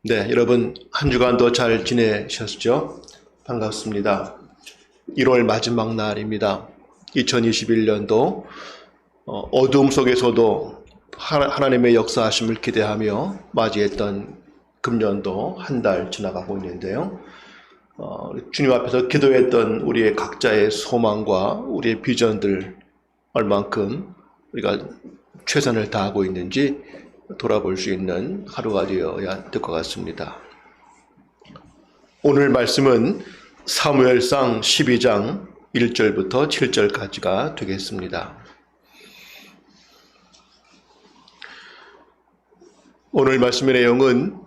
네, 여러분 한 주간도 잘 지내셨죠? 반갑습니다. 1월 마지막 날입니다. 2021년도 어두움 속에서도 하나님의 역사하심을 기대하며 맞이했던 금년도 한 달 지나가고 있는데요. 주님 앞에서 기도했던 우리의 각자의 소망과 우리의 비전들 얼만큼 우리가 최선을 다하고 있는지 돌아볼 수 있는 하루가 되어야 될 것 같습니다. 오늘 말씀은 사무엘상 12장 1절부터 7절까지가 되겠습니다. 오늘 말씀의 내용은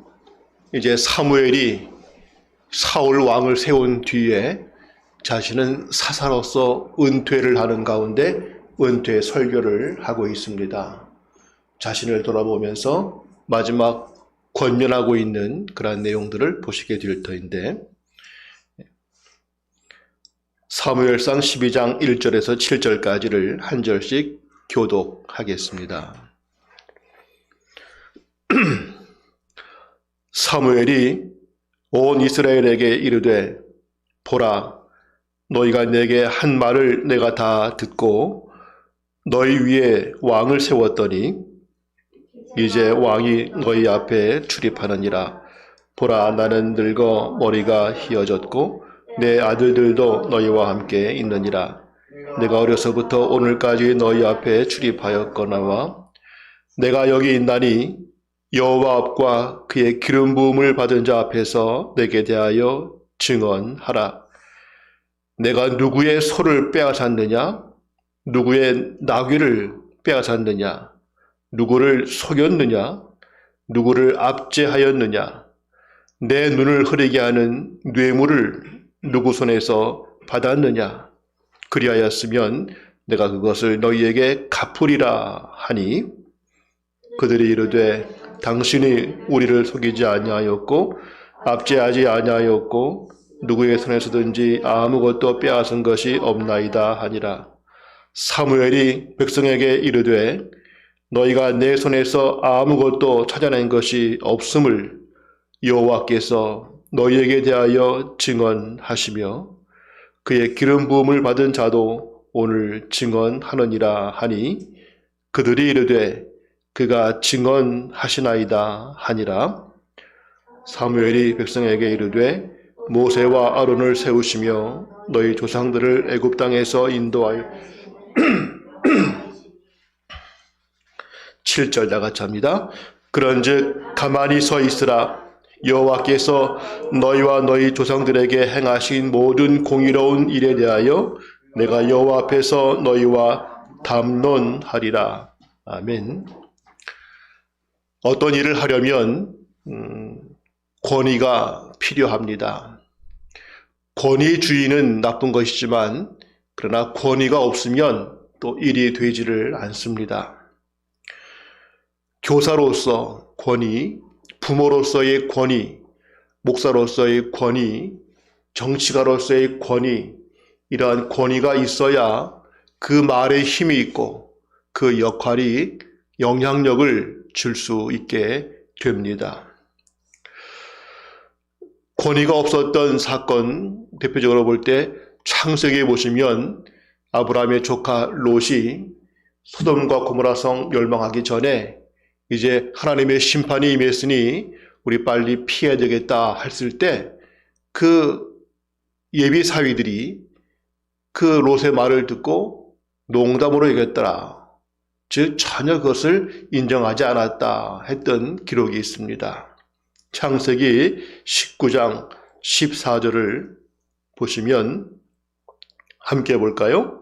이제 사무엘이 사울 왕을 세운 뒤에 자신은 사사로서 은퇴를 하는 가운데 은퇴 설교를 하고 있습니다. 자신을 돌아보면서 마지막 권면하고 있는 그러한 내용들을 보시게 될 터인데, 사무엘상 12장 1절에서 7절까지를 한 절씩 교독하겠습니다. 사무엘이 온 이스라엘에게 이르되, 보라, 너희가 내게 한 말을 내가 다 듣고 너희 위에 왕을 세웠더니 이제 왕이 너희 앞에 출입하느니라. 보라, 나는 늙어 머리가 휘어졌고 내 아들들도 너희와 함께 있느니라. 내가 어려서부터 오늘까지 너희 앞에 출입하였거나와 내가 여기 있나니 여호와 앞과 그의 기름 부음을 받은 자 앞에서 내게 대하여 증언하라. 내가 누구의 소를 빼앗았느냐? 누구의 나귀를 빼앗았느냐? 누구를 속였느냐? 누구를 압제하였느냐? 내 눈을 흐리게 하는 뇌물을 누구 손에서 받았느냐? 그리하였으면 내가 그것을 너희에게 갚으리라 하니, 그들이 이르되 당신이 우리를 속이지 아니하였고 압제하지 아니하였고 누구의 손에서든지 아무것도 빼앗은 것이 없나이다 하니라. 사무엘이 백성에게 이르되 너희가 내 손에서 아무것도 찾아낸 것이 없음을 여호와께서 너희에게 대하여 증언하시며 그의 기름 부음을 받은 자도 오늘 증언하느니라 하니, 그들이 이르되 그가 증언하시나이다 하니라. 사무엘이 백성에게 이르되 모세와 아론을 세우시며 너희 조상들을 애굽 땅에서 인도하여 7절 다 같이 합니다. 그런즉 가만히 서 있으라. 여호와께서 너희와 너희 조상들에게 행하신 모든 공의로운 일에 대하여 내가 여호와 앞에서 너희와 담론하리라. 아멘. 어떤 일을 하려면 권위가 필요합니다. 권위주의는 나쁜 것이지만 그러나 권위가 없으면 또 일이 되지를 않습니다. 교사로서 권위, 부모로서의 권위, 목사로서의 권위, 정치가로서의 권위, 이러한 권위가 있어야 그 말에 힘이 있고 그 역할이 영향력을 줄 수 있게 됩니다. 권위가 없었던 사건, 대표적으로 볼 때 창세기에 보시면 아브라함의 조카 롯이 소돔과 고모라 성 멸망하기 전에 이제 하나님의 심판이 임했으니 우리 빨리 피해야 되겠다 했을 때 그 예비 사위들이 그 롯의 말을 듣고 농담으로 얘기했더라. 즉 전혀 그것을 인정하지 않았다 했던 기록이 있습니다. 창세기 19장 14절을 보시면 함께 볼까요?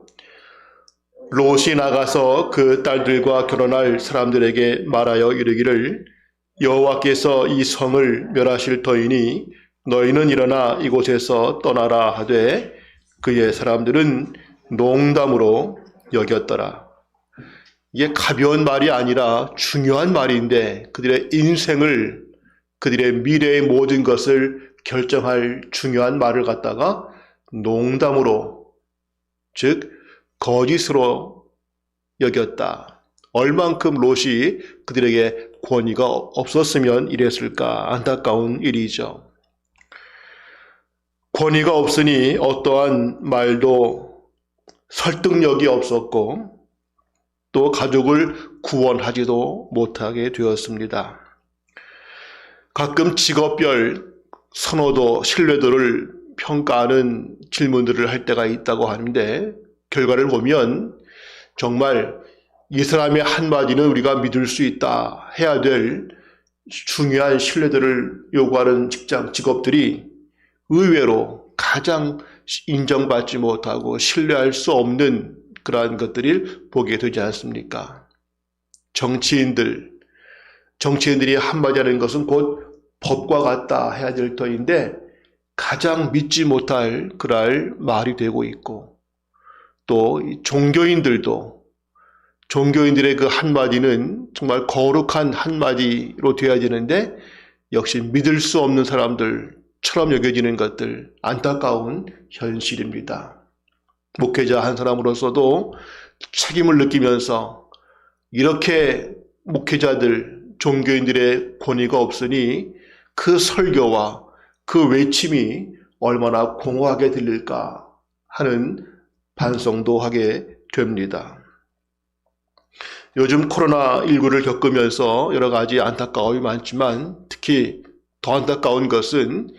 롯이 나가서 그 딸들과 결혼할 사람들에게 말하여 이르기를 여호와께서 이 성을 멸하실 터이니 너희는 일어나 이곳에서 떠나라 하되 그의 사람들은 농담으로 여겼더라. 이게 가벼운 말이 아니라 중요한 말인데 그들의 인생을, 그들의 미래의 모든 것을 결정할 중요한 말을 갖다가 농담으로, 즉 거짓으로 여겼다. 얼만큼 롯이 그들에게 권위가 없었으면 이랬을까 안타까운 일이죠. 권위가 없으니 어떠한 말도 설득력이 없었고 또 가족을 구원하지도 못하게 되었습니다. 가끔 직업별 선호도, 신뢰도를 평가하는 질문들을 할 때가 있다고 하는데 결과를 보면 정말 이 사람의 한마디는 우리가 믿을 수 있다 해야 될 중요한 신뢰도를 요구하는 직업들이 의외로 가장 인정받지 못하고 신뢰할 수 없는 그러한 것들을 보게 되지 않습니까? 정치인들이 한마디 하는 것은 곧 법과 같다 해야 될 터인데 가장 믿지 못할 그럴 말이 되고 있고 또 종교인들의 그 한마디는 정말 거룩한 한마디로 되어야 되는데 역시 믿을 수 없는 사람들처럼 여겨지는 것들 안타까운 현실입니다. 목회자 한 사람으로서도 책임을 느끼면서 이렇게 목회자들, 종교인들의 권위가 없으니 그 설교와 그 외침이 얼마나 공허하게 들릴까 하는 반성도 하게 됩니다. 요즘 코로나19를 겪으면서 여러 가지 안타까움이 많지만 특히 더 안타까운 것은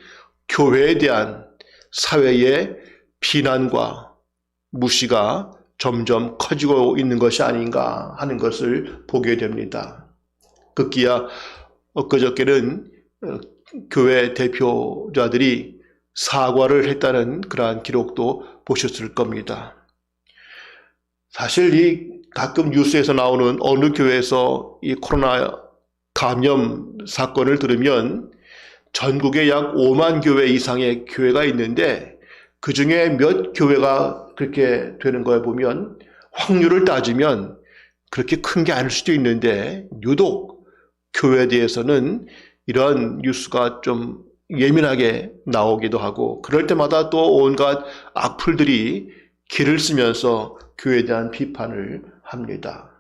교회에 대한 사회의 비난과 무시가 점점 커지고 있는 것이 아닌가 하는 것을 보게 됩니다. 급기야 엊그저께는 교회 대표자들이 사과를 했다는 그러한 기록도 보셨을 겁니다. 사실 가끔 뉴스에서 나오는 어느 교회에서 이 코로나 감염 사건을 들으면 전국에 약 5만 교회 이상의 교회가 있는데 그 중에 몇 교회가 그렇게 되는 거에 보면 확률을 따지면 그렇게 큰 게 아닐 수도 있는데 유독 교회에 대해서는 이런 뉴스가 좀 예민하게 나오기도 하고 그럴 때마다 또 온갖 악플들이 길을 쓰면서 교회에 대한 비판을 합니다.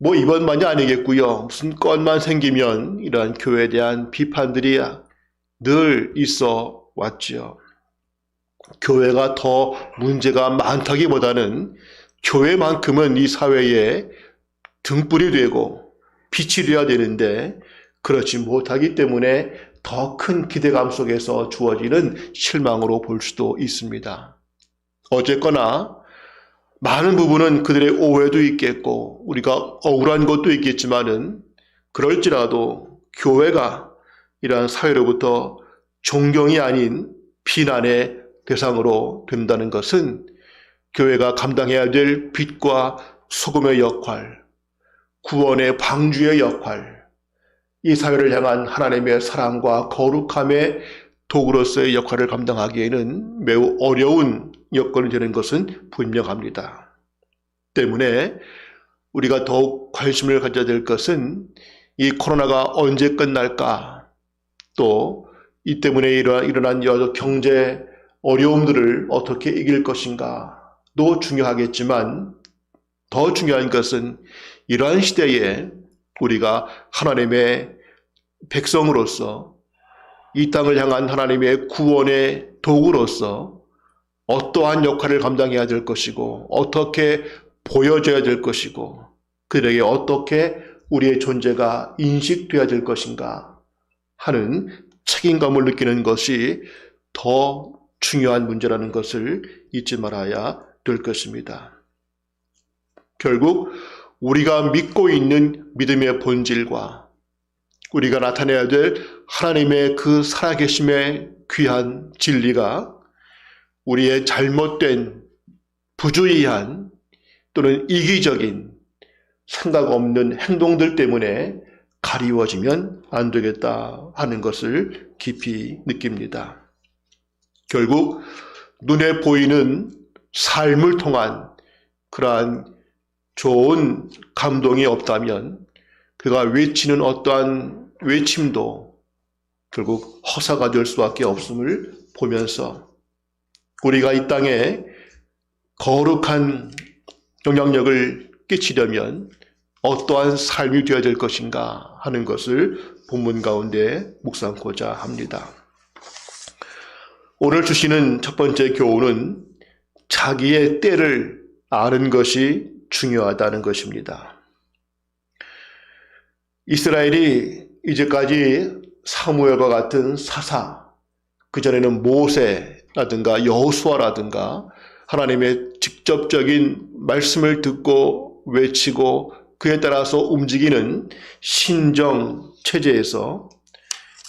이번만이 아니겠고요. 무슨 건만 생기면 이런 교회에 대한 비판들이 늘 있어 왔죠. 교회가 더 문제가 많다기보다는 교회만큼은 이 사회에 등불이 되고 빛이 되어야 되는데 그렇지 못하기 때문에 더 큰 기대감 속에서 주어지는 실망으로 볼 수도 있습니다. 어쨌거나 많은 부분은 그들의 오해도 있겠고 우리가 억울한 것도 있겠지만은 그럴지라도 교회가 이러한 사회로부터 존경이 아닌 비난의 대상으로 된다는 것은 교회가 감당해야 될 빛과 소금의 역할, 구원의 방주의 역할, 이 사회를 향한 하나님의 사랑과 거룩함의 도구로서의 역할을 감당하기에는 매우 어려운 여건이 되는 것은 분명합니다. 때문에 우리가 더욱 관심을 가져야 될 것은 이 코로나가 언제 끝날까, 또 이 때문에 일어난 여러 경제 어려움들을 어떻게 이길 것인가도 중요하겠지만 더 중요한 것은 이러한 시대에 우리가 하나님의 백성으로서 이 땅을 향한 하나님의 구원의 도구로서 어떠한 역할을 감당해야 될 것이고 어떻게 보여줘야 될 것이고 그들에게 어떻게 우리의 존재가 인식되어야 될 것인가 하는 책임감을 느끼는 것이 더 중요한 문제라는 것을 잊지 말아야 될 것입니다. 결국 우리가 믿고 있는 믿음의 본질과 우리가 나타내야 될 하나님의 그 살아계심의 귀한 진리가 우리의 잘못된 부주의한 또는 이기적인 생각 없는 행동들 때문에 가리워지면 안 되겠다 하는 것을 깊이 느낍니다. 결국 눈에 보이는 삶을 통한 그러한 좋은 감동이 없다면 그가 외치는 어떠한 외침도 결국 허사가 될 수밖에 없음을 보면서 우리가 이 땅에 거룩한 영향력을 끼치려면 어떠한 삶이 되어야 될 것인가 하는 것을 본문 가운데 묵상하고자 합니다. 오늘 주시는 첫 번째 교훈은 자기의 때를 아는 것이 중요하다는 것입니다. 이스라엘이 이제까지 사무엘과 같은 사사, 그전에는 모세라든가 여호수아라든가 하나님의 직접적인 말씀을 듣고 외치고 그에 따라서 움직이는 신정 체제에서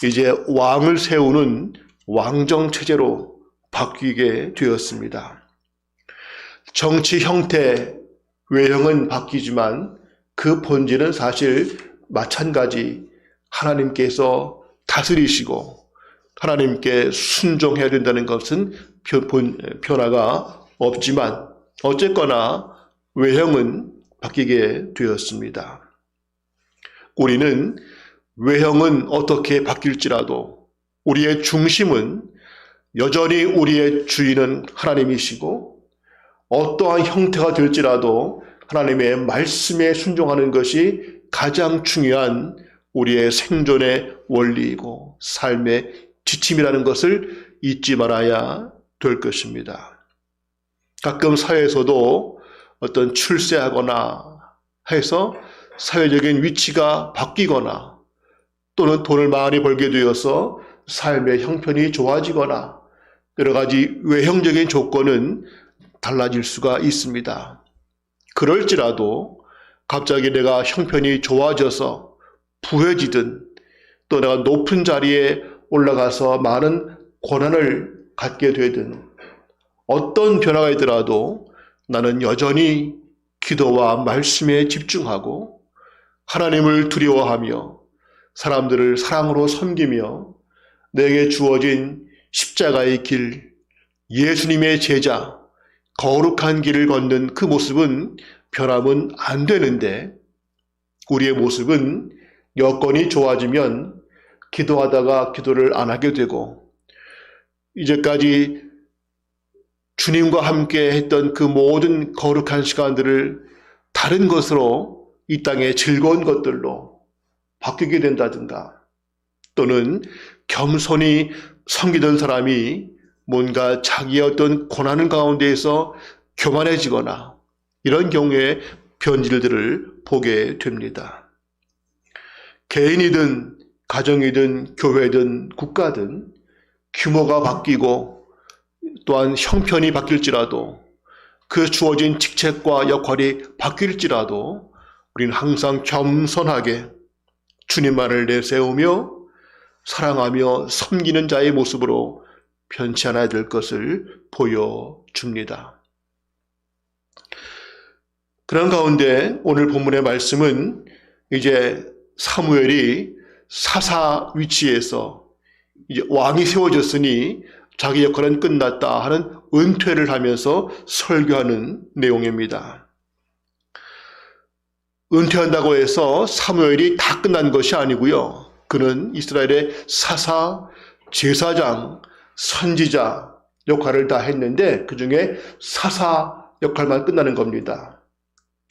이제 왕을 세우는 왕정 체제로 바뀌게 되었습니다. 정치 형태, 외형은 바뀌지만 그 본질은 사실 마찬가지 하나님께서 다스리시고 하나님께 순종해야 된다는 것은 변화가 없지만 어쨌거나 외형은 바뀌게 되었습니다. 우리는 외형은 어떻게 바뀔지라도 우리의 중심은 여전히 우리의 주인은 하나님이시고 어떠한 형태가 될지라도 하나님의 말씀에 순종하는 것이 가장 중요한 우리의 생존의 원리이고 삶의 지침이라는 것을 잊지 말아야 될 것입니다. 가끔 사회에서도 어떤 출세하거나 해서 사회적인 위치가 바뀌거나 또는 돈을 많이 벌게 되어서 삶의 형편이 좋아지거나 여러 가지 외형적인 조건은 달라질 수가 있습니다. 그럴지라도 갑자기 내가 형편이 좋아져서 부해지든 또 내가 높은 자리에 올라가서 많은 권한을 갖게 되든 어떤 변화가 있더라도 나는 여전히 기도와 말씀에 집중하고 하나님을 두려워하며 사람들을 사랑으로 섬기며 내게 주어진 십자가의 길, 예수님의 제자, 거룩한 길을 걷는 그 모습은 변하면 안 되는데 우리의 모습은 여건이 좋아지면 기도하다가 기도를 안 하게 되고 이제까지 주님과 함께 했던 그 모든 거룩한 시간들을 다른 것으로 이 땅의 즐거운 것들로 바뀌게 된다든가 또는 겸손히 섬기던 사람이 뭔가 자기의 어떤 고난 가운데에서 교만해지거나 이런 경우에 변질들을 보게 됩니다. 개인이든 가정이든 교회든 국가든 규모가 바뀌고 또한 형편이 바뀔지라도 그 주어진 직책과 역할이 바뀔지라도 우리는 항상 겸손하게 주님만을 내세우며 사랑하며 섬기는 자의 모습으로 변치 않아야 될 것을 보여줍니다. 그런 가운데 오늘 본문의 말씀은 이제 사무엘이 사사 위치에서 이제 왕이 세워졌으니 자기 역할은 끝났다 하는 은퇴를 하면서 설교하는 내용입니다. 은퇴한다고 해서 사무엘이 다 끝난 것이 아니고요. 그는 이스라엘의 사사, 제사장, 선지자 역할을 다 했는데 그 중에 사사 역할만 끝나는 겁니다.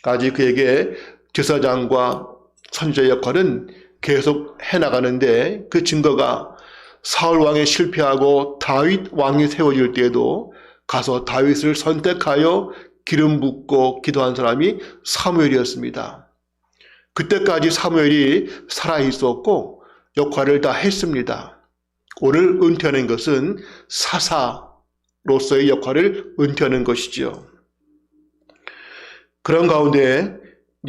아직 그에게 제사장과 선지자 역할은 계속 해나가는데 그 증거가 사울 왕이 실패하고 다윗 왕이 세워질 때에도 가서 다윗을 선택하여 기름 붓고 기도한 사람이 사무엘이었습니다. 그때까지 사무엘이 살아있었고 역할을 다 했습니다. 오늘 은퇴하는 것은 사사로서의 역할을 은퇴하는 것이지요. 그런 가운데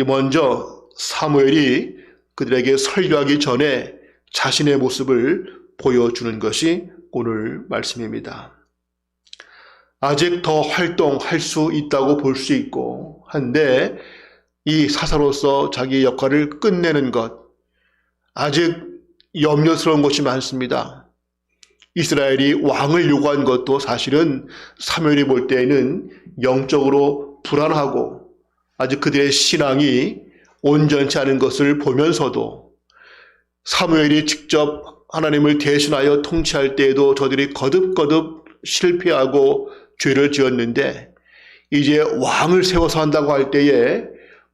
먼저 사무엘이 그들에게 설교하기 전에 자신의 모습을 보여주는 것이 오늘 말씀입니다. 아직 더 활동할 수 있다고 볼 수 있고 한데 이 사사로서 자기 역할을 끝내는 것 아직 염려스러운 것이 많습니다. 이스라엘이 왕을 요구한 것도 사실은 사무엘이 볼 때에는 영적으로 불안하고 아직 그들의 신앙이 온전치 않은 것을 보면서도 사무엘이 직접 하나님을 대신하여 통치할 때에도 저들이 거듭거듭 실패하고 죄를 지었는데 이제 왕을 세워서 한다고 할 때에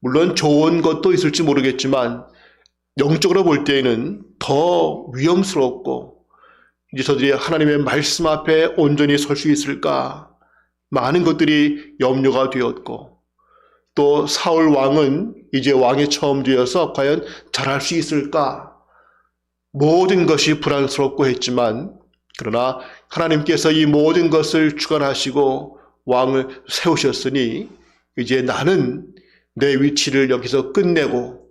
물론 좋은 것도 있을지 모르겠지만 영적으로 볼 때에는 더 위험스럽고 이제 저들이 하나님의 말씀 앞에 온전히 설 수 있을까? 많은 것들이 염려가 되었고 또 사울 왕은 이제 왕이 처음 되어서 과연 잘할 수 있을까? 모든 것이 불안스럽고 했지만 그러나 하나님께서 이 모든 것을 주관하시고 왕을 세우셨으니 이제 나는 내 위치를 여기서 끝내고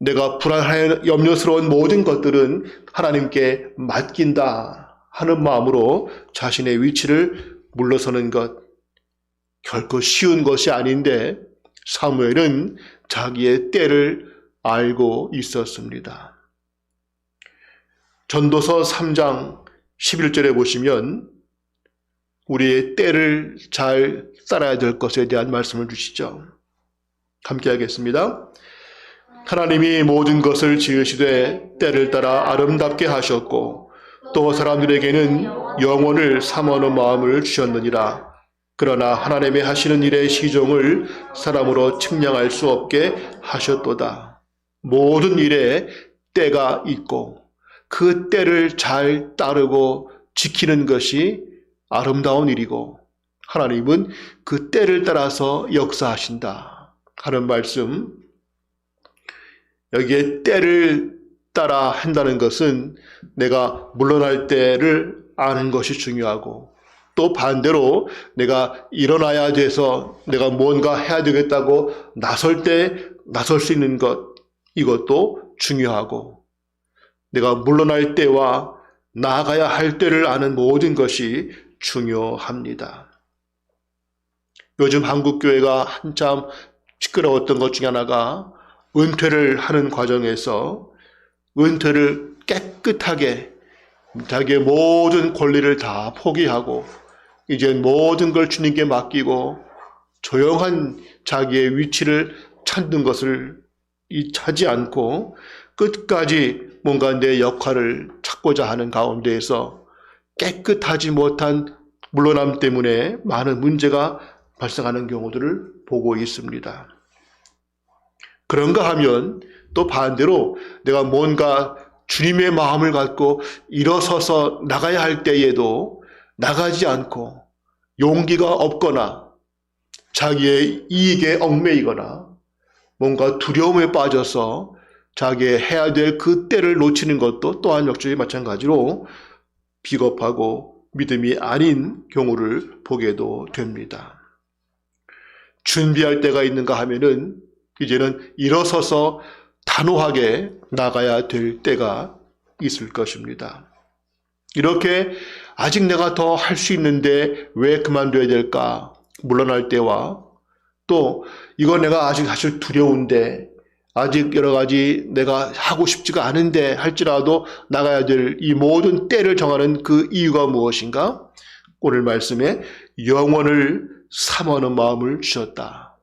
내가 불안하여 염려스러운 모든 것들은 하나님께 맡긴다 하는 마음으로 자신의 위치를 물러서는 것 결코 쉬운 것이 아닌데 사무엘은 자기의 때를 알고 있었습니다. 전도서 3장 11절에 보시면 우리의 때를 잘 따라야 될 것에 대한 말씀을 주시죠. 함께 하겠습니다. 하나님이 모든 것을 지으시되 때를 따라 아름답게 하셨고 또 사람들에게는 영혼을 삼하는 마음을 주셨느니라. 그러나 하나님의 하시는 일의 시종을 사람으로 측량할 수 없게 하셨도다. 모든 일에 때가 있고 그 때를 잘 따르고 지키는 것이 아름다운 일이고 하나님은 그 때를 따라서 역사하신다 하는 말씀. 여기에 때를 따라 한다는 것은 내가 물러날 때를 아는 것이 중요하고 또 반대로 내가 일어나야 돼서 내가 뭔가 해야 되겠다고 나설 때 나설 수 있는 것 이것도 중요하고 내가 물러날 때와 나아가야 할 때를 아는 모든 것이 중요합니다. 요즘 한국교회가 한참 시끄러웠던 것 중에 하나가 은퇴를 하는 과정에서 은퇴를 깨끗하게 자기의 모든 권리를 다 포기하고 이제 모든 걸 주님께 맡기고 조용한 자기의 위치를 찾는 것을 찾지 않고 끝까지 뭔가 내 역할을 찾고자 하는 가운데에서 깨끗하지 못한 물러남 때문에 많은 문제가 발생하는 경우들을 보고 있습니다. 그런가 하면 또 반대로 내가 뭔가 주님의 마음을 갖고 일어서서 나가야 할 때에도 나가지 않고 용기가 없거나 자기의 이익에 얽매이거나 뭔가 두려움에 빠져서 자기의 해야 될 그 때를 놓치는 것도 또한 역시 마찬가지로 비겁하고 믿음이 아닌 경우를 보게도 됩니다. 준비할 때가 있는가 하면은 이제는 일어서서 단호하게 나가야 될 때가 있을 것입니다. 이렇게 아직 내가 더 할 수 있는데 왜 그만둬야 될까? 물러날 때와 또 이거 내가 아직 사실 두려운데 아직 여러 가지 내가 하고 싶지가 않은데 할지라도 나가야 될 이 모든 때를 정하는 그 이유가 무엇인가? 오늘 말씀에 영원을 삼하는 마음을 주셨다.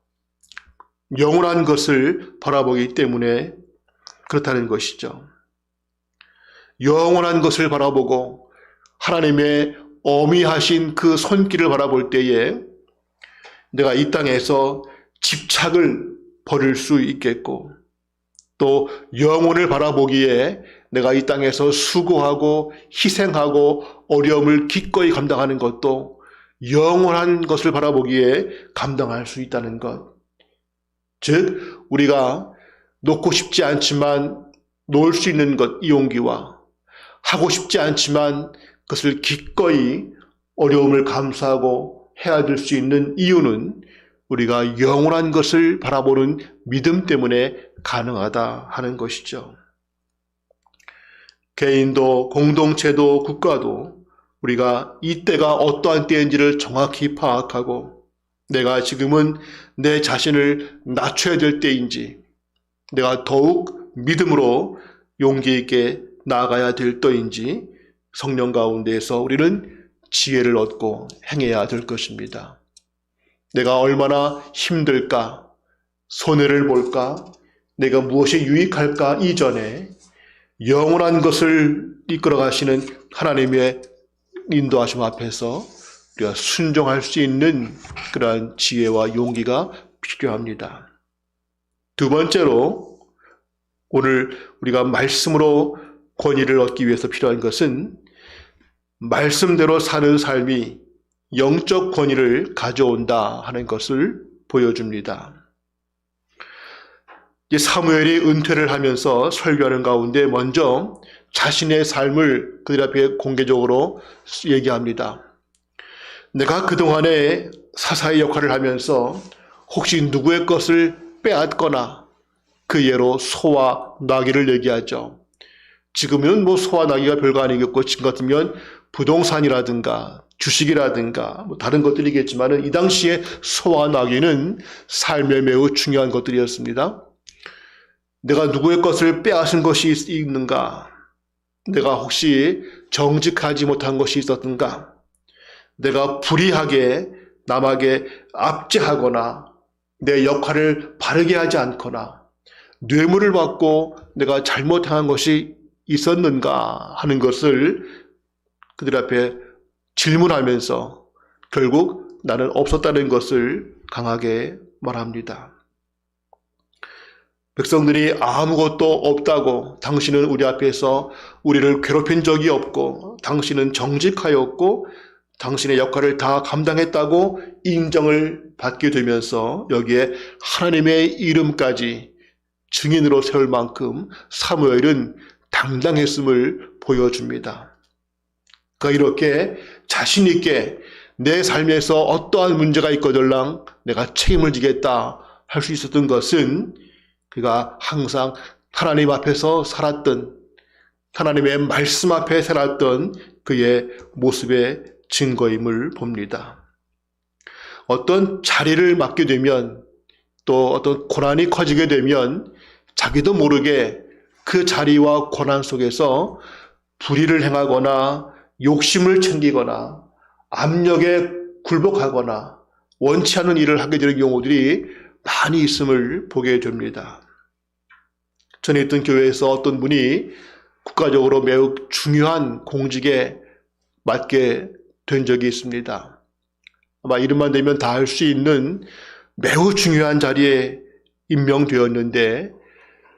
영원한 것을 바라보기 때문에 그렇다는 것이죠. 영원한 것을 바라보고 하나님의 어미하신 그 손길을 바라볼 때에 내가 이 땅에서 집착을 버릴 수 있겠고 또 영혼을 바라보기에 내가 이 땅에서 수고하고 희생하고 어려움을 기꺼이 감당하는 것도 영원한 것을 바라보기에 감당할 수 있다는 것. 즉 우리가 놓고 싶지 않지만 놓을 수 있는 것 이 용기와 하고 싶지 않지만 그것을 기꺼이 어려움을 감수하고 해야 될 수 있는 이유는 우리가 영원한 것을 바라보는 믿음 때문에 가능하다 하는 것이죠. 개인도 공동체도 국가도 우리가 이 때가 어떠한 때인지를 정확히 파악하고 내가 지금은 내 자신을 낮춰야 될 때인지 내가 더욱 믿음으로 용기 있게 나아가야 될 때인지 성령 가운데에서 우리는 지혜를 얻고 행해야 될 것입니다. 내가 얼마나 힘들까? 손해를 볼까? 내가 무엇이 유익할까? 이전에 영원한 것을 이끌어 가시는 하나님의 인도하심 앞에서 우리가 순종할 수 있는 그러한 지혜와 용기가 필요합니다. 두 번째로 오늘 우리가 말씀으로 권위를 얻기 위해서 필요한 것은 말씀대로 사는 삶이 영적 권위를 가져온다 하는 것을 보여줍니다. 사무엘이 은퇴를 하면서 설교하는 가운데 먼저 자신의 삶을 그들 앞에 공개적으로 얘기합니다. 내가 그동안에 사사의 역할을 하면서 혹시 누구의 것을 빼앗거나, 그 예로 소와 나귀를 얘기하죠. 지금은 소와 나귀가 별거 아니겠고, 지금 같으면 부동산이라든가 주식이라든가 다른 것들이겠지만 이 당시에 소와 나귀는 삶에 매우 중요한 것들이었습니다. 내가 누구의 것을 빼앗은 것이 있는가? 내가 혹시 정직하지 못한 것이 있었던가? 내가 불의하게 남에게 압제하거나 내 역할을 바르게 하지 않거나 뇌물을 받고 내가 잘못한 것이 있었는가 하는 것을 그들 앞에 질문하면서 결국 나는 없었다는 것을 강하게 말합니다. 백성들이 아무것도 없다고, 당신은 우리 앞에서 우리를 괴롭힌 적이 없고 당신은 정직하였고 당신의 역할을 다 감당했다고 인정을 받게 되면서 여기에 하나님의 이름까지 증인으로 세울 만큼 사무엘은 당당했음을 보여줍니다. 그러니까 이렇게 자신 있게 내 삶에서 어떠한 문제가 있거들랑 내가 책임을 지겠다 할 수 있었던 것은 그가 항상 하나님 앞에서 살았던, 하나님의 말씀 앞에 살았던 그의 모습의 증거임을 봅니다. 어떤 자리를 맡게 되면, 또 어떤 고난이 커지게 되면 자기도 모르게 그 자리와 고난 속에서 불의를 행하거나 욕심을 챙기거나 압력에 굴복하거나 원치 않는 일을 하게 되는 경우들이 많이 있음을 보게 됩니다. 전에 있던 교회에서 어떤 분이 국가적으로 매우 중요한 공직에 맡게 된 적이 있습니다. 아마 이름만 대면 다 알 수 있는 매우 중요한 자리에 임명되었는데,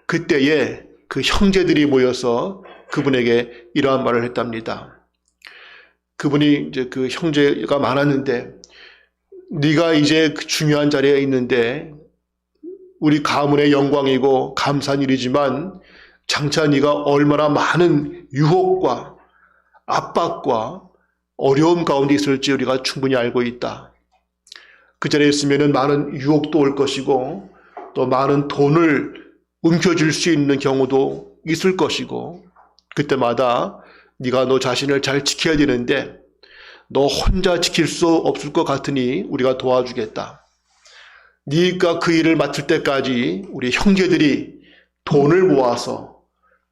그때에 그 형제들이 모여서 그분에게 이러한 말을 했답니다. 그분이 이제 그 형제가 많았는데, 네가 이제 그 중요한 자리에 있는데 우리 가문의 영광이고 감사한 일이지만 장차 네가 얼마나 많은 유혹과 압박과 어려움 가운데 있을지 우리가 충분히 알고 있다. 그 자리에 있으면 많은 유혹도 올 것이고 또 많은 돈을 움켜쥘 수 있는 경우도 있을 것이고, 그때마다 네가 너 자신을 잘 지켜야 되는데 너 혼자 지킬 수 없을 것 같으니 우리가 도와주겠다. 네가 그 일을 맡을 때까지 우리 형제들이 돈을 모아서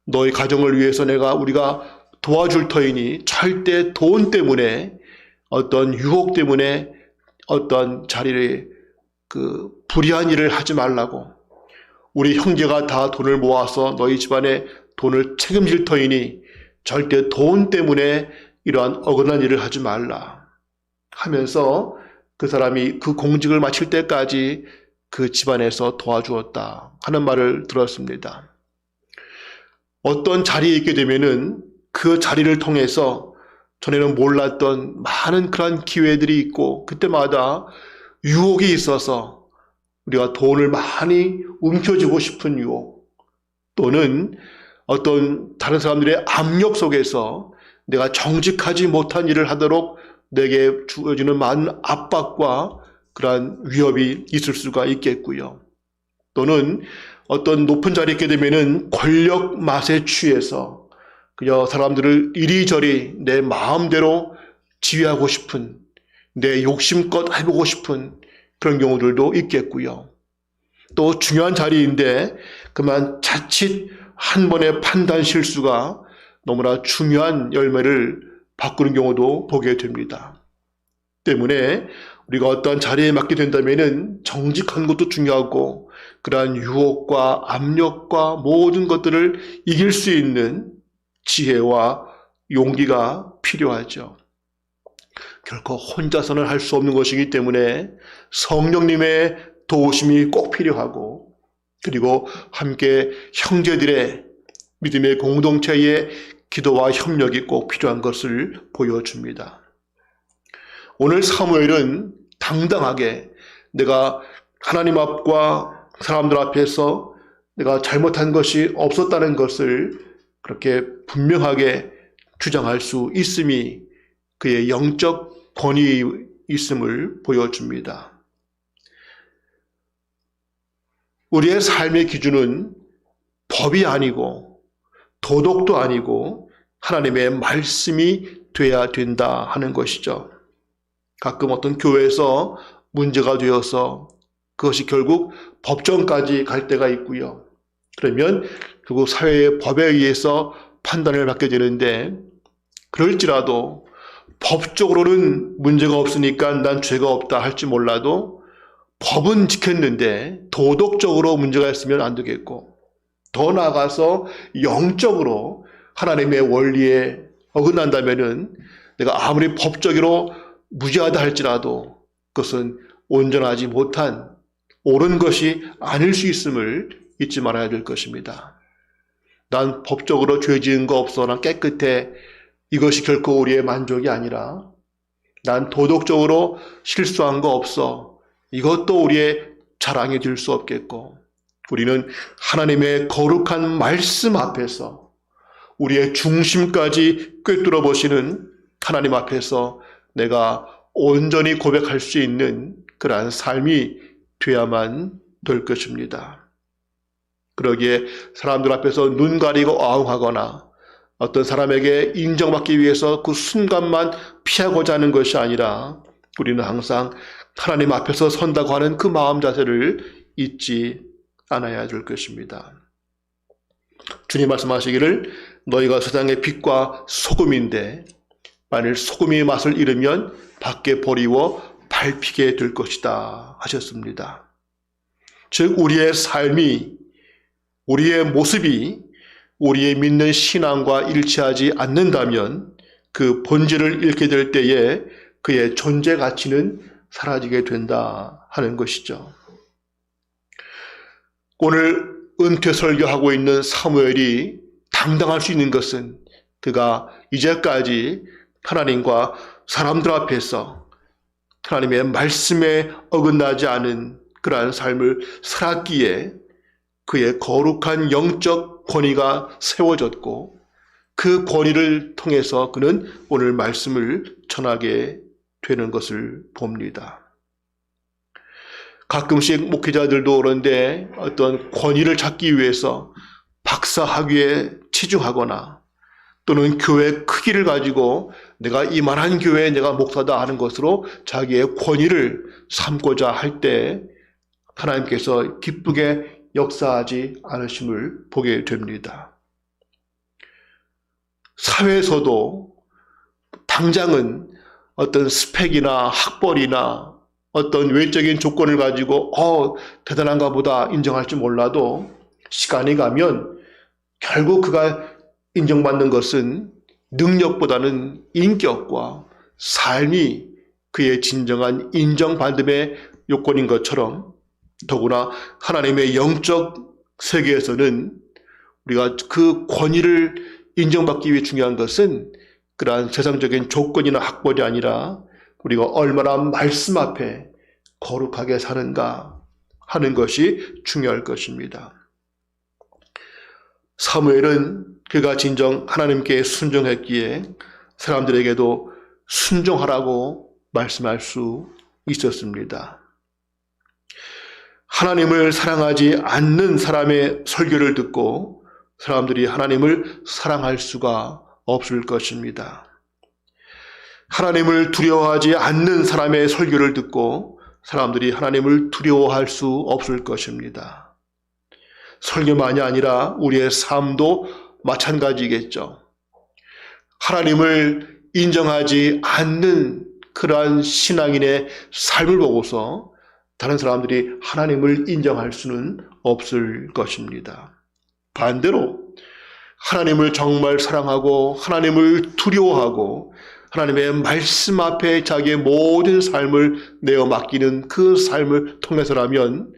너의 가정을 위해서 우리가 도와줄 터이니 절대 돈 때문에, 어떤 유혹 때문에 어떤 자리를 불의한 일을 하지 말라고. 우리 형제가 다 돈을 모아서 너희 집안에 돈을 책임질 터이니 절대 돈 때문에 이러한 억울한 일을 하지 말라 하면서 그 사람이 그 공직을 마칠 때까지 그 집안에서 도와주었다 하는 말을 들었습니다. 어떤 자리에 있게 되면은 그 자리를 통해서 전에는 몰랐던 많은 그런 기회들이 있고, 그때마다 유혹이 있어서 우리가 돈을 많이 움켜쥐고 싶은 유혹, 또는 어떤 다른 사람들의 압력 속에서 내가 정직하지 못한 일을 하도록 내게 주어지는 많은 압박과 그러한 위협이 있을 수가 있겠고요. 또는 어떤 높은 자리에 있게 되면은 권력 맛에 취해서 그저 사람들을 이리저리 내 마음대로 지휘하고 싶은, 내 욕심껏 해보고 싶은 그런 경우들도 있겠고요. 또 중요한 자리인데 그만 자칫 한 번의 판단 실수가 너무나 중요한 열매를 바꾸는 경우도 보게 됩니다. 때문에 우리가 어떤 자리에 맡게 된다면 정직한 것도 중요하고, 그러한 유혹과 압력과 모든 것들을 이길 수 있는 지혜와 용기가 필요하죠. 결코 혼자서는 할 수 없는 것이기 때문에 성령님의 도우심이 꼭 필요하고, 그리고 함께 형제들의 믿음의 공동체의 기도와 협력이 꼭 필요한 것을 보여줍니다. 오늘 사무엘은 당당하게 내가 하나님 앞과 사람들 앞에서 내가 잘못한 것이 없었다는 것을 그렇게 분명하게 주장할 수 있음이 그의 영적 권위 있음을 보여줍니다. 우리의 삶의 기준은 법이 아니고 도덕도 아니고 하나님의 말씀이 돼야 된다 하는 것이죠. 가끔 어떤 교회에서 문제가 되어서 그것이 결국 법정까지 갈 때가 있고요. 그러면 결국 사회의 법에 의해서 판단을 받게 되는데, 그럴지라도 법적으로는 문제가 없으니까 난 죄가 없다 할지 몰라도 법은 지켰는데 도덕적으로 문제가 있으면 안 되겠고, 더 나아가서 영적으로 하나님의 원리에 어긋난다면은 내가 아무리 법적으로 무죄하다 할지라도 그것은 온전하지 못한 옳은 것이 아닐 수 있음을 잊지 말아야 될 것입니다. 난 법적으로 죄 지은 거 없어, 난 깨끗해, 이것이 결코 우리의 만족이 아니라, 난 도덕적으로 실수한 거 없어, 이것도 우리의 자랑이 될 수 없겠고, 우리는 하나님의 거룩한 말씀 앞에서 우리의 중심까지 꿰뚫어 보시는 하나님 앞에서 내가 온전히 고백할 수 있는 그러한 삶이 되어야만 될 것입니다. 그러기에 사람들 앞에서 눈 가리고 아웅하거나 어떤 사람에게 인정받기 위해서 그 순간만 피하고자 하는 것이 아니라, 우리는 항상 하나님 앞에서 선다고 하는 그 마음 자세를 잊지 않아야 될 것입니다. 주님 말씀하시기를 너희가 세상의 빛과 소금인데 만일 소금이 맛을 잃으면 밖에 버리워 밟히게 될 것이다 하셨습니다. 즉 우리의 삶이, 우리의 모습이 우리의 믿는 신앙과 일치하지 않는다면 그 본질을 잃게 될 때에 그의 존재 가치는 사라지게 된다 하는 것이죠. 오늘 은퇴 설교하고 있는 사무엘이 당당할 수 있는 것은 그가 이제까지 하나님과 사람들 앞에서 하나님의 말씀에 어긋나지 않은 그러한 삶을 살았기에 그의 거룩한 영적 권위가 세워졌고, 그 권위를 통해서 그는 오늘 말씀을 전하게 되는 것을 봅니다. 가끔씩 목회자들도 그런데 어떤 권위를 찾기 위해서 박사 학위에 치중하거나 또는 교회 크기를 가지고 내가 이만한 교회에 내가 목사다 하는 것으로 자기의 권위를 삼고자 할 때 하나님께서 기쁘게 역사하지 않으심을 보게 됩니다. 사회에서도 당장은 어떤 스펙이나 학벌이나 어떤 외적인 조건을 가지고 대단한가 보다 인정할지 몰라도 시간이 가면 결국 그가 인정받는 것은 능력보다는 인격과 삶이 그의 진정한 인정받음의 요건인 것처럼, 더구나 하나님의 영적 세계에서는 우리가 그 권위를 인정받기 위해 중요한 것은 그러한 세상적인 조건이나 학벌이 아니라 우리가 얼마나 말씀 앞에 거룩하게 사는가 하는 것이 중요할 것입니다. 사무엘은 그가 진정 하나님께 순종했기에 사람들에게도 순종하라고 말씀할 수 있었습니다. 하나님을 사랑하지 않는 사람의 설교를 듣고 사람들이 하나님을 사랑할 수가 없을 것입니다. 하나님을 두려워하지 않는 사람의 설교를 듣고 사람들이 하나님을 두려워할 수 없을 것입니다. 설교만이 아니라 우리의 삶도 마찬가지겠죠. 하나님을 인정하지 않는 그러한 신앙인의 삶을 보고서 다른 사람들이 하나님을 인정할 수는 없을 것입니다. 반대로 하나님을 정말 사랑하고 하나님을 두려워하고 하나님의 말씀 앞에 자기의 모든 삶을 내어 맡기는 그 삶을 통해서라면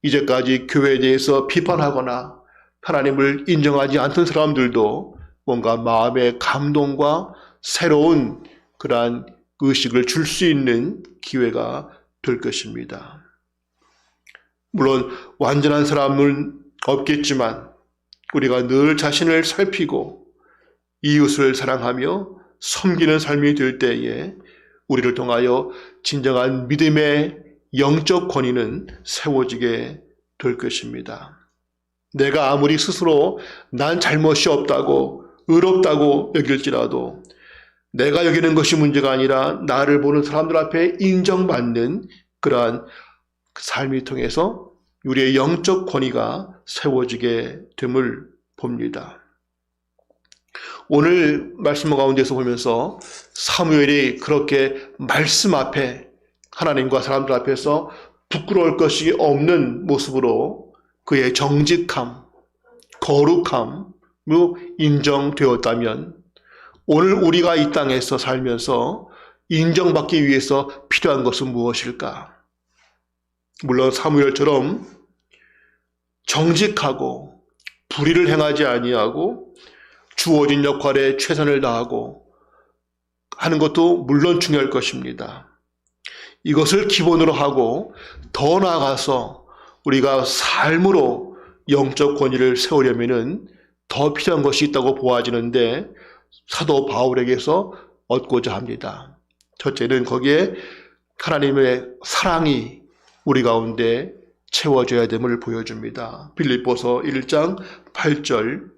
이제까지 교회에 대해서 비판하거나 하나님을 인정하지 않던 사람들도 뭔가 마음의 감동과 새로운 그러한 의식을 줄 수 있는 기회가 될 것입니다. 물론 완전한 사람은 없겠지만 우리가 늘 자신을 살피고 이웃을 사랑하며 섬기는 삶이 될 때에 우리를 통하여 진정한 믿음의 영적 권위는 세워지게 될 것입니다. 내가 아무리 스스로 난 잘못이 없다고 의롭다고 여길지라도 내가 여기는 것이 문제가 아니라 나를 보는 사람들 앞에 인정받는 그러한 삶이 통해서 우리의 영적 권위가 세워지게 됨을 봅니다. 오늘 말씀 가운데서 보면서 사무엘이 그렇게 말씀 앞에 하나님과 사람들 앞에서 부끄러울 것이 없는 모습으로 그의 정직함, 거룩함으로 인정되었다면 오늘 우리가 이 땅에서 살면서 인정받기 위해서 필요한 것은 무엇일까? 물론 사무엘처럼 정직하고 불의를 행하지 아니하고 주어진 역할에 최선을 다하고 하는 것도 물론 중요할 것입니다. 이것을 기본으로 하고 더 나아가서 우리가 삶으로 영적 권위를 세우려면은 더 필요한 것이 있다고 보아지는데 사도 바울에게서 얻고자 합니다. 첫째는 거기에 하나님의 사랑이 우리 가운데 채워져야 됨을 보여줍니다. 빌립보서 1장 8절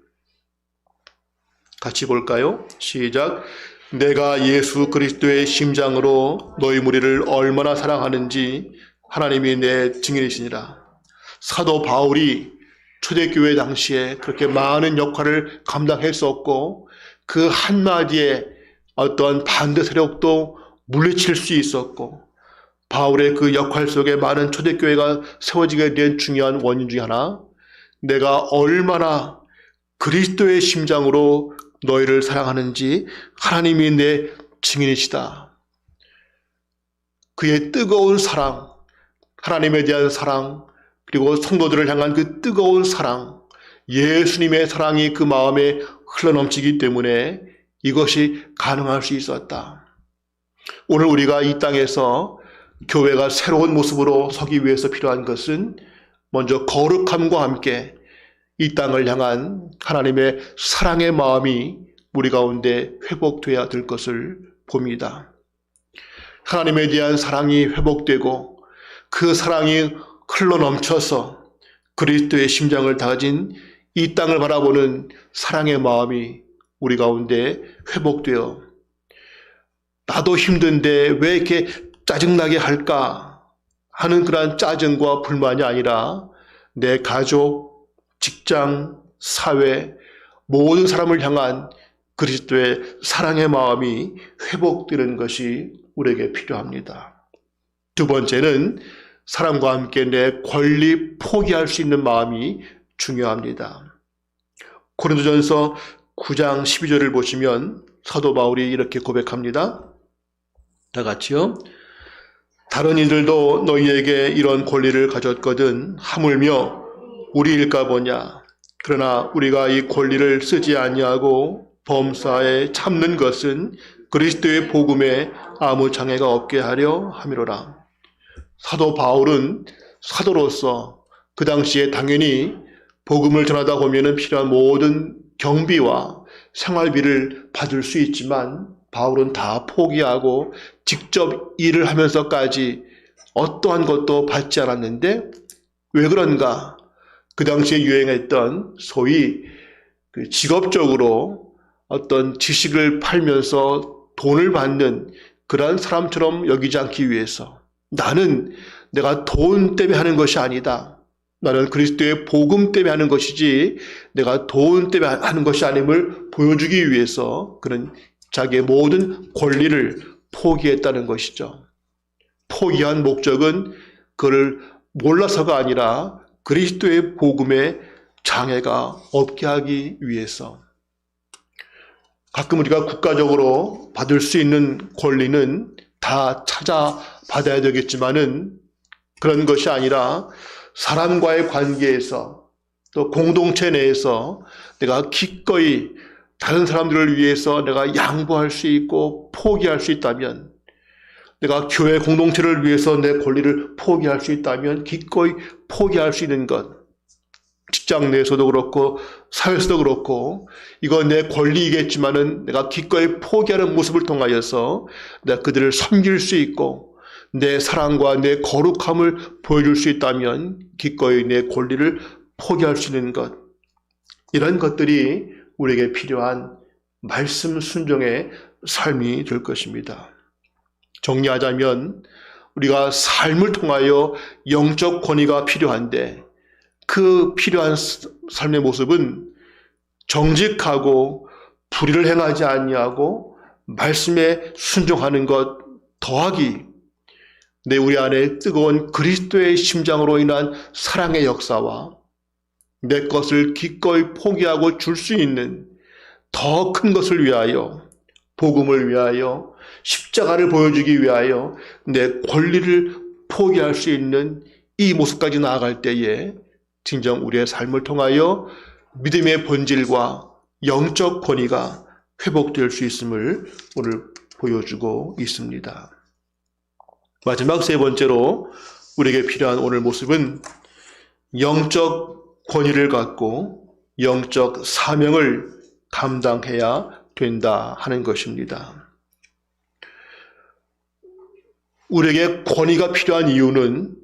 같이 볼까요? 시작. 내가 예수 그리스도의 심장으로 너희 무리를 얼마나 사랑하는지 하나님이 내 증인이시니라. 사도 바울이 초대교회 당시에 그렇게 많은 역할을 감당했었고 그 한마디에 어떤 반대 세력도 물리칠 수 있었고 바울의 그 역할 속에 많은 초대교회가 세워지게 된 중요한 원인 중에 하나, 내가 얼마나 그리스도의 심장으로 너희를 사랑하는지 하나님이 내 증인이시다. 그의 뜨거운 사랑, 하나님에 대한 사랑, 그리고 성도들을 향한 그 뜨거운 사랑, 예수님의 사랑이 그 마음에 흘러넘치기 때문에 이것이 가능할 수 있었다. 오늘 우리가 이 땅에서 교회가 새로운 모습으로 서기 위해서 필요한 것은 먼저 거룩함과 함께 이 땅을 향한 하나님의 사랑의 마음이 우리 가운데 회복되어야 될 것을 봅니다. 하나님에 대한 사랑이 회복되고 그 사랑이 흘러넘쳐서 그리스도의 심장을 가진 이 땅을 바라보는 사랑의 마음이 우리 가운데 회복되어 나도 힘든데 왜 이렇게 짜증나게 할까 하는 그러한 짜증과 불만이 아니라 내 가족, 직장, 사회, 모든 사람을 향한 그리스도의 사랑의 마음이 회복되는 것이 우리에게 필요합니다. 두 번째는 사람과 함께 내 권리 포기할 수 있는 마음이 중요합니다. 고린도전서 9장 12절을 보시면 사도 바울이 이렇게 고백합니다. 다 같이요. 다른 이들도 너희에게 이런 권리를 가졌거든 하물며 우리일까 보냐. 그러나 우리가 이 권리를 쓰지 아니하고 범사에 참는 것은 그리스도의 복음에 아무 장애가 없게 하려 함이로라. 사도 바울은 사도로서 그 당시에 당연히 복음을 전하다 보면 필요한 모든 경비와 생활비를 받을 수 있지만 바울은 다 포기하고 직접 일을 하면서까지 어떠한 것도 받지 않았는데 왜 그런가? 그 당시에 유행했던 소위 직업적으로 어떤 지식을 팔면서 돈을 받는 그러한 사람처럼 여기지 않기 위해서 나는 내가 돈 때문에 하는 것이 아니다. 나는 그리스도의 복음 때문에 하는 것이지 내가 돈 때문에 하는 것이 아님을 보여주기 위해서 그는 자기의 모든 권리를 포기했다는 것이죠. 포기한 목적은 그를 몰라서가 아니라 그리스도의 복음에 장애가 없게 하기 위해서. 가끔 우리가 국가적으로 받을 수 있는 권리는 다 찾아받아야 되겠지만은 그런 것이 아니라 사람과의 관계에서 또 공동체 내에서 내가 기꺼이 다른 사람들을 위해서 내가 양보할 수 있고 포기할 수 있다면, 내가 교회 공동체를 위해서 내 권리를 포기할 수 있다면 기꺼이 포기할 수 있는 것, 직장 내에서도 그렇고 사회에서도 그렇고 이건 내 권리이겠지만은 내가 기꺼이 포기하는 모습을 통하여서 내가 그들을 섬길 수 있고 내 사랑과 내 거룩함을 보여줄 수 있다면 기꺼이 내 권리를 포기할 수 있는 것, 이런 것들이 우리에게 필요한 말씀 순종의 삶이 될 것입니다. 정리하자면 우리가 삶을 통하여 영적 권위가 필요한데 그 필요한 삶의 모습은 정직하고 불의를 행하지 아니하고 말씀에 순종하는 것 더하기 우리 안에 뜨거운 그리스도의 심장으로 인한 사랑의 역사와 내 것을 기꺼이 포기하고 줄 수 있는 더 큰 것을 위하여, 복음을 위하여, 십자가를 보여주기 위하여 내 권리를 포기할 수 있는 이 모습까지 나아갈 때에 진정 우리의 삶을 통하여 믿음의 본질과 영적 권위가 회복될 수 있음을 오늘 보여주고 있습니다. 마지막 세 번째로 우리에게 필요한 오늘 모습은 영적 권위를 갖고 영적 사명을 감당해야 된다 하는 것입니다. 우리에게 권위가 필요한 이유는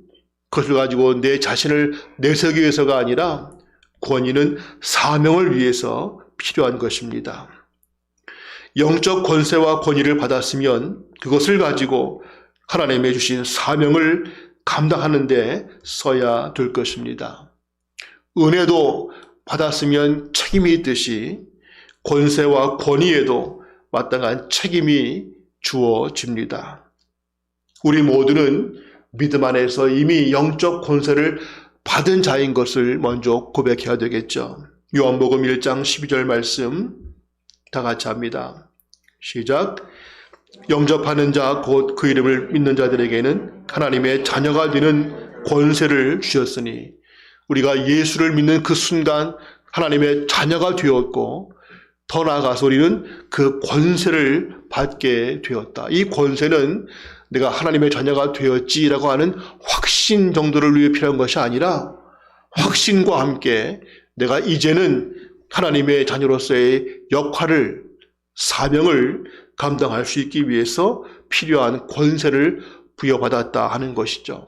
그것을 가지고 내 자신을 내세우기 위해서가 아니라 권위는 사명을 위해서 필요한 것입니다. 영적 권세와 권위를 받았으면 그것을 가지고 하나님의 주신 사명을 감당하는 데 써야 될 것입니다. 은혜도 받았으면 책임이 있듯이 권세와 권위에도 마땅한 책임이 주어집니다. 우리 모두는 믿음 안에서 이미 영적 권세를 받은 자인 것을 먼저 고백해야 되겠죠. 요한복음 1장 12절 말씀 다 같이 합니다. 시작. 영접하는 자 곧 그 이름을 믿는 자들에게는 하나님의 자녀가 되는 권세를 주셨으니, 우리가 예수를 믿는 그 순간 하나님의 자녀가 되었고 더 나아가서 우리는 그 권세를 받게 되었다. 이 권세는 내가 하나님의 자녀가 되었지라고 하는 확신 정도를 위해 필요한 것이 아니라 확신과 함께 내가 이제는 하나님의 자녀로서의 역할을, 사명을 감당할 수 있기 위해서 필요한 권세를 부여받았다 하는 것이죠.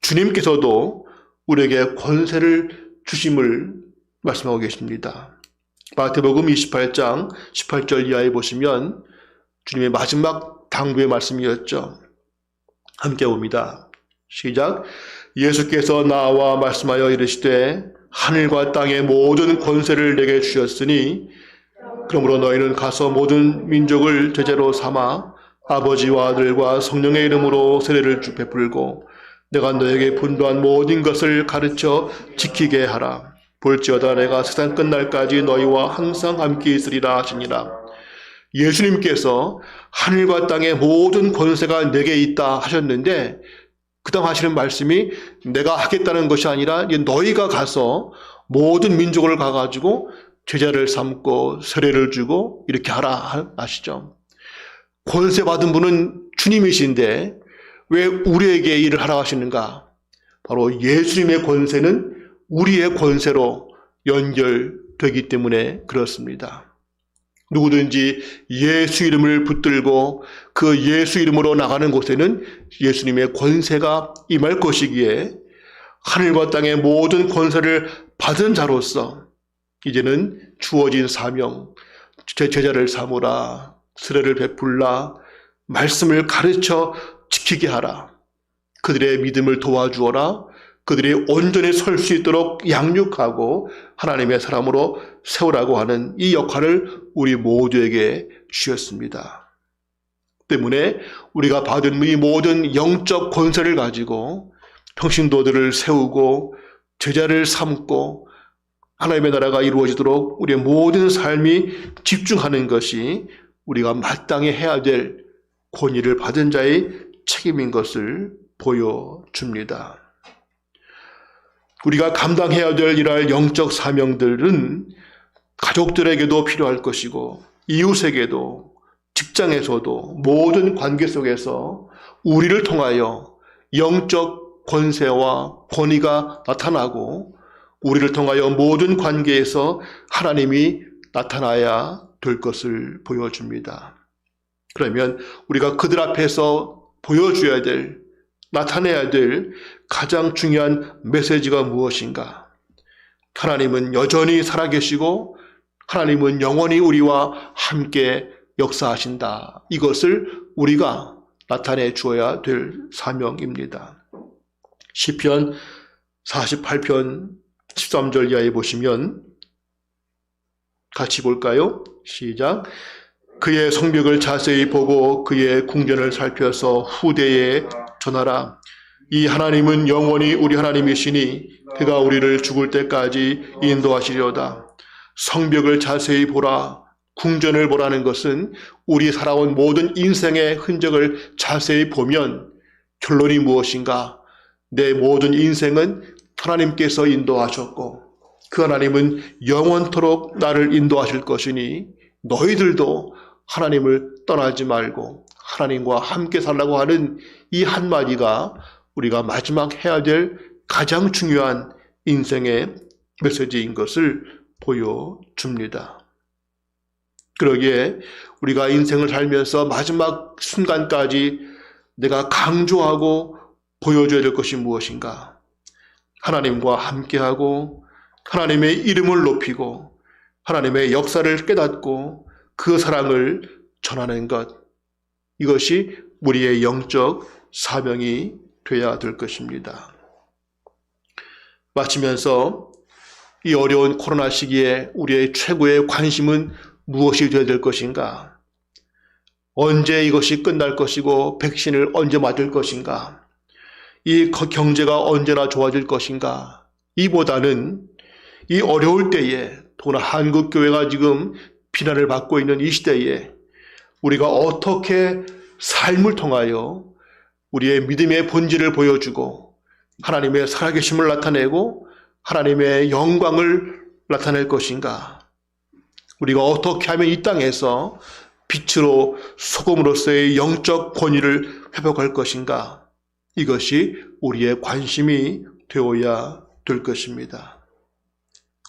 주님께서도 우리에게 권세를 주심을 말씀하고 계십니다. 마태복음 28장 18절 이하에 보시면 주님의 마지막 당부의 말씀이었죠. 함께 봅니다. 시작. 예수께서 나와 말씀하여 이르시되 하늘과 땅의 모든 권세를 내게 주셨으니 그러므로 너희는 가서 모든 민족을 제자로 삼아 아버지와 아들과 성령의 이름으로 세례를 베풀고 내가 너에게 분부한 모든 것을 가르쳐 지키게 하라. 볼지어다 내가 세상 끝날까지 너희와 항상 함께 있으리라 하시니라. 예수님께서 하늘과 땅의 모든 권세가 내게 있다 하셨는데 그 다음 하시는 말씀이 내가 하겠다는 것이 아니라 너희가 가서 모든 민족을 가가지고 제자를 삼고 세례를 주고 이렇게 하라 하시죠. 권세 받은 분은 주님이신데 왜 우리에게 일을 하라 하시는가? 바로 예수님의 권세는 우리의 권세로 연결되기 때문에 그렇습니다. 누구든지 예수 이름을 붙들고 그 예수 이름으로 나가는 곳에는 예수님의 권세가 임할 것이기에 하늘과 땅의 모든 권세를 받은 자로서 이제는 주어진 사명, 제자를 삼으라, 세례를 베풀라, 말씀을 가르쳐 지키게 하라, 그들의 믿음을 도와주어라, 그들이 온전히 설 수 있도록 양육하고 하나님의 사람으로 세우라고 하는 이 역할을 우리 모두에게 주셨습니다. 때문에 우리가 받은 이 모든 영적 권세를 가지고 평신도들을 세우고 제자를 삼고 하나님의 나라가 이루어지도록 우리의 모든 삶이 집중하는 것이 우리가 마땅히 해야 될 권위를 받은 자의 책임인 것을 보여줍니다. 우리가 감당해야 될 일할 영적 사명들은 가족들에게도 필요할 것이고 이웃에게도 직장에서도 모든 관계 속에서 우리를 통하여 영적 권세와 권위가 나타나고 우리를 통하여 모든 관계에서 하나님이 나타나야 될 것을 보여줍니다. 그러면 우리가 그들 앞에서 보여줘야 될, 나타내야 될 가장 중요한 메시지가 무엇인가? 하나님은 여전히 살아계시고 하나님은 영원히 우리와 함께 역사하신다. 이것을 우리가 나타내 주어야 될 사명입니다. 시편 48편 13절 이하에 보시면 같이 볼까요? 시작. 그의 성벽을 자세히 보고 그의 궁전을 살펴서 후대에 전하라. 이 하나님은 영원히 우리 하나님이시니 그가 우리를 죽을 때까지 인도하시려다. 성벽을 자세히 보라. 궁전을 보라는 것은 우리 살아온 모든 인생의 흔적을 자세히 보면 결론이 무엇인가? 내 모든 인생은 하나님께서 인도하셨고 그 하나님은 영원토록 나를 인도하실 것이니 너희들도 하나님을 떠나지 말고 하나님과 함께 살라고 하는 이 한마디가 우리가 마지막 해야 될 가장 중요한 인생의 메시지인 것을 보여줍니다. 그러기에 우리가 인생을 살면서 마지막 순간까지 내가 강조하고 보여줘야 될 것이 무엇인가? 하나님과 함께하고 하나님의 이름을 높이고 하나님의 역사를 깨닫고 그 사랑을 전하는 것, 이것이 우리의 영적 사명이 되어야 될 것입니다. 마치면서 이 어려운 코로나 시기에 우리의 최고의 관심은 무엇이 되어야 될 것인가? 언제 이것이 끝날 것이고 백신을 언제 맞을 것인가? 이 경제가 언제나 좋아질 것인가? 이보다는 이 어려울 때에 더구나 한국교회가 지금 비난을 받고 있는 이 시대에 우리가 어떻게 삶을 통하여 우리의 믿음의 본질을 보여주고 하나님의 살아계심을 나타내고 하나님의 영광을 나타낼 것인가? 우리가 어떻게 하면 이 땅에서 빛으로 소금으로서의 영적 권위를 회복할 것인가? 이것이 우리의 관심이 되어야 될 것입니다.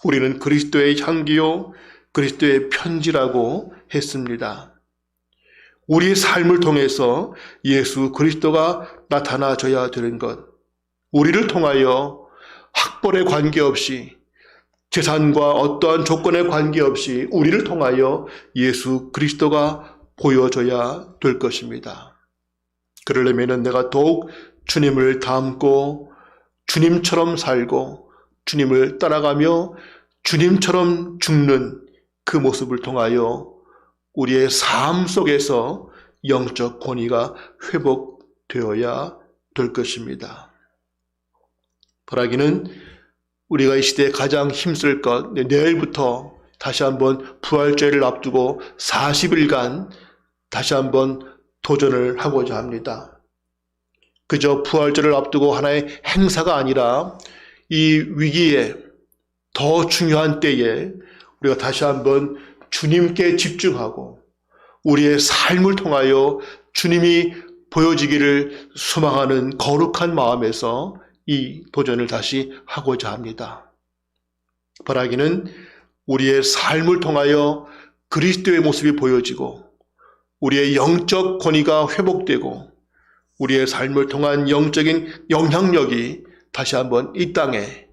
우리는 그리스도의 향기요 그리스도의 편지라고 했습니다. 우리 삶을 통해서 예수 그리스도가 나타나줘야 되는 것, 우리를 통하여 학벌에 관계없이 재산과 어떠한 조건에 관계없이 우리를 통하여 예수 그리스도가 보여줘야 될 것입니다. 그러려면 내가 더욱 주님을 닮고 주님처럼 살고 주님을 따라가며 주님처럼 죽는 그 모습을 통하여 우리의 삶 속에서 영적 권위가 회복되어야 될 것입니다. 바라기는 우리가 이 시대에 가장 힘쓸 것, 내일부터 다시 한번 부활절을 앞두고 40일간 다시 한번 도전을 하고자 합니다. 그저 부활절을 앞두고 하나의 행사가 아니라 이 위기에 더 중요한 때에 우리가 다시 한번 주님께 집중하고 우리의 삶을 통하여 주님이 보여지기를 소망하는 거룩한 마음에서 이 도전을 다시 하고자 합니다. 바라기는 우리의 삶을 통하여 그리스도의 모습이 보여지고 우리의 영적 권위가 회복되고 우리의 삶을 통한 영적인 영향력이 다시 한번 이 땅에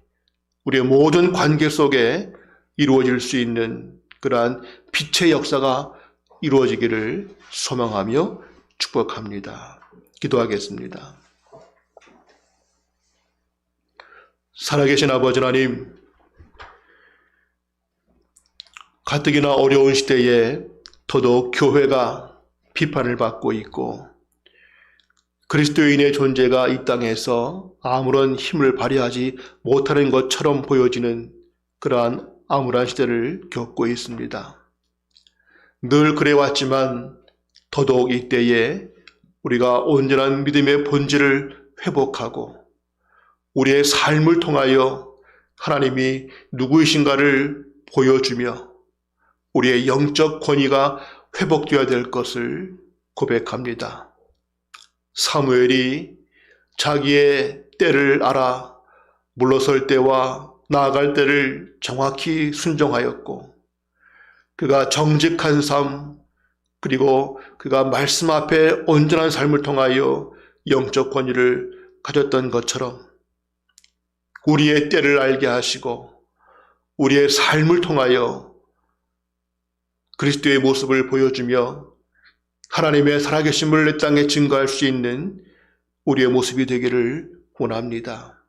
우리의 모든 관계 속에 이루어질 수 있는 그러한 빛의 역사가 이루어지기를 소망하며 축복합니다. 기도하겠습니다. 살아계신 아버지 하나님, 가뜩이나 어려운 시대에 더더욱 교회가 비판을 받고 있고 그리스도인의 존재가 이 땅에서 아무런 힘을 발휘하지 못하는 것처럼 보여지는 그러한 암울한 시대를 겪고 있습니다. 늘 그래왔지만 더더욱 이때에 우리가 온전한 믿음의 본질을 회복하고 우리의 삶을 통하여 하나님이 누구이신가를 보여주며 우리의 영적 권위가 회복되어야 될 것을 고백합니다. 사무엘이 자기의 때를 알아 물러설 때와 나아갈 때를 정확히 순종하였고, 그가 정직한 삶, 그리고 그가 말씀 앞에 온전한 삶을 통하여 영적 권위를 가졌던 것처럼 우리의 때를 알게 하시고 우리의 삶을 통하여 그리스도의 모습을 보여주며 하나님의 살아계심을 이 땅에 증거할 수 있는 우리의 모습이 되기를 원합니다.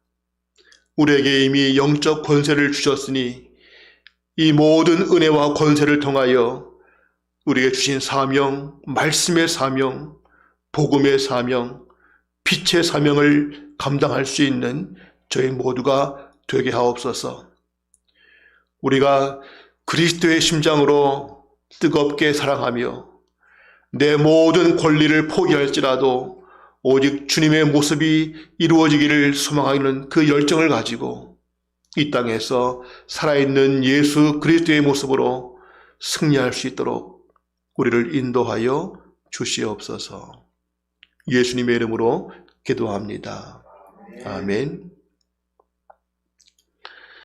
우리에게 이미 영적 권세를 주셨으니 이 모든 은혜와 권세를 통하여 우리에게 주신 사명, 말씀의 사명, 복음의 사명, 빛의 사명을 감당할 수 있는 저희 모두가 되게 하옵소서. 우리가 그리스도의 심장으로 뜨겁게 사랑하며 내 모든 권리를 포기할지라도 오직 주님의 모습이 이루어지기를 소망하는 그 열정을 가지고 이 땅에서 살아있는 예수 그리스도의 모습으로 승리할 수 있도록 우리를 인도하여 주시옵소서. 예수님의 이름으로 기도합니다. 아멘.